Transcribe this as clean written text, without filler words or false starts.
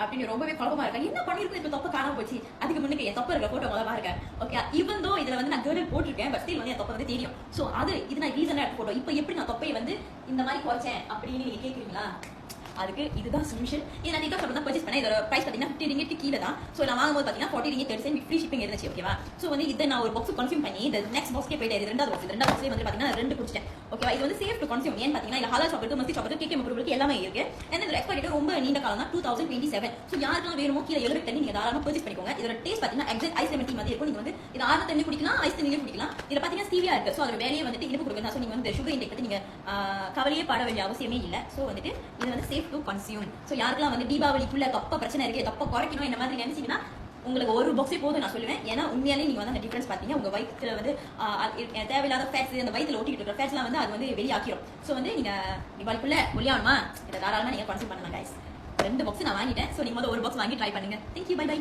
அப்படின்னு ரொம்பவே குழப்பமா இருக்கேன். என்ன பண்ணிருக்கோம் இப்ப தொப்பை காணாம போச்சு. அதுக்கு முன்னுக்கு என் தொப்பை இருக்க போட்டோ முதல்ல இருக்கேன். ஓகே, ஈவன் தோ இதுல வந்து நான் கேர்ள் போட்டிருக்கேன், பட் ஸ்டில் வந்து என் தொப்பை வந்து தெரியும். சோ அது இது நான் ரீசனா எடுத்த போட்டோ. இப்போ எப்படி நான் தொப்பையை வந்து இந்த மாதிரி குறைச்சேன் அப்படின்னு நீங்க கேக்குறீங்களா? அதுக்கு இதுதான் சொல்யூஷன். இது நான் டிக்டாக் ஷாப்ல தான் பர்ச்சேஸ் பண்ணேன். இதோட பிரைஸ் பாத்தீங்கன்னா 50 ringgit கீழ தான். சோ நான் வாங்கும்போது பாத்தீங்கன்னா 40 ringgit 30 cent ஃப்ரீ ஷிப்பிங் இருந்துச்சு. ஓகேவா? சோ வந்து இத நான் ஒரு பாக்ஸ் கன்சியூம் பண்ணி இந்த நெக்ஸ்ட் பாக்ஸ்க்கே போயிட்டேன். இது ரெண்டாவது பாக்ஸ்லயே வந்து பாத்தீங்கன்னா ரெண்டு குடிச்சிட்டேன். ஓகேவா? இது வந்து சேஃப் டு கன்சியூம். ஏன் பாத்தீங்கன்னா இல்ல ஹலால் ஷாப் இருக்கு, மஸ்தி ஷாப் இருக்கு, கேகே அப்ரூவல் இருக்கு, எல்லாமே இருக்கு. and இதோட எக்ஸ்பைரி டேட் ரொம்ப நீண்ட காலம் தான், 2027. சோ யாருக்கெல்லாம் வேணுமோ கீழ எழுதி தண்ணி நீங்க தாராளமா பர்ச்சேஸ் பண்ணிக்கோங்க. இதோட டேஸ்ட் பாத்தீங்கன்னா எக்ஸாக்ட் ஐஸ் லெமன் டீ மாதிரி இருக்கும். நீங்க வந்து இது ஆர்ன தண்ணி குடிக்கலாம், ஐஸ் தண்ணியே குடிக்கலாம். இதுல பாத்தீங்கன்னா ஸ்டீவியா இருக்கு. சோ அதோட வேலையே வந்துட்டு இனிப்பு கொடுக்குது. சோ நீங்க வந்து சுகர் இன்டேக் பத்தி நீங்க கவலையே பட வேண்டிய அவசியமே இல்ல. சோ வந்துட்டு இது வந்து சேஃப் டு கன்சியூம். சோ யாருக்கெல்லாம் வந்து தீபாவளிக்குள்ள தொப்பை பிரச்சனை இருக்கு, தொப்பை குறைக்கணும் இந்த மாதிரி நினைச்சீங்கன்னா உங்களுக்கு ஒரு பாக்ஸே போதும் நான் சொல்லுவேன். ஏன்னா உண்மையாலே நீங்க வந்து அந்த டிஃபரன்ஸ் பாத்தீங்க, உங்க வயிற்றுல வந்து தேவையில்லாத ஃபேட்ஸ் அந்த வயிற்றுல ஒட்டிட்டு இருக்கிற ஃபேட்ஸ்லாம் வந்து அது வந்து வெளியாக்கிரும். ஸோ வந்து நீங்க தீபாவளிக்குள்ள ஒளியாகணுமா, இதை தாராளமா நீங்க கன்சியூம் பண்ணலாம் கைஸ். 2 பாக்ஸ் நான் வாங்கிட்டேன். ஸோ நீங்க ஒரு பாக்ஸ் வாங்கி ட்ரை பண்ணுங்க. Thank you, bye by.